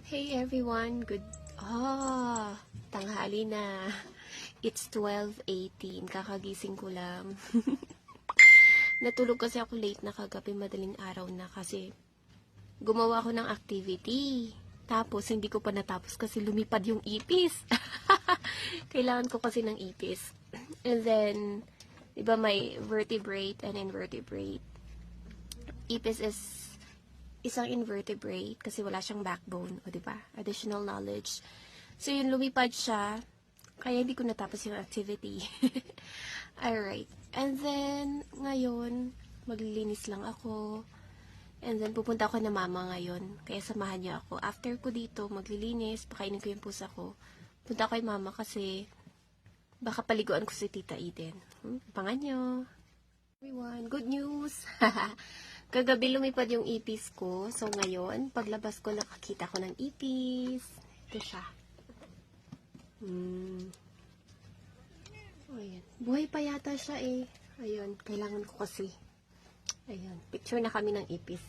Hey everyone, tanghali na. It's 12:18, kakagising ko lang. Natulog kasi ako late na kagabi, madaling araw na kasi gumawa ako ng activity. Tapos hindi ko pa natapos kasi lumipad yung ipis. Kailangan ko kasi ng ipis. And then, diba may vertebrate and invertebrate. Ipis is isang invertebrate kasi wala siyang backbone, o diba? Additional knowledge. So yun, lumipad siya, kaya hindi ko natapos yung activity. Alright. And then, ngayon, maglilinis lang ako. And then, pupunta ako na mama ngayon. Kaya samahan niyo ako. After ko dito, maglilinis, pakainin ko yung pusa ko. Punta ko kay mama kasi baka paliguan ko si Tita Eden. Pangan nyo. Everyone, good news! Kagabi lumipad yung ipis ko. So, ngayon, paglabas ko, nakakita ko ng ipis. Ito siya. Ayan. Buhay pa yata siya eh. Ayun, kailangan ko kasi. Ayan, picture na kami ng ipis.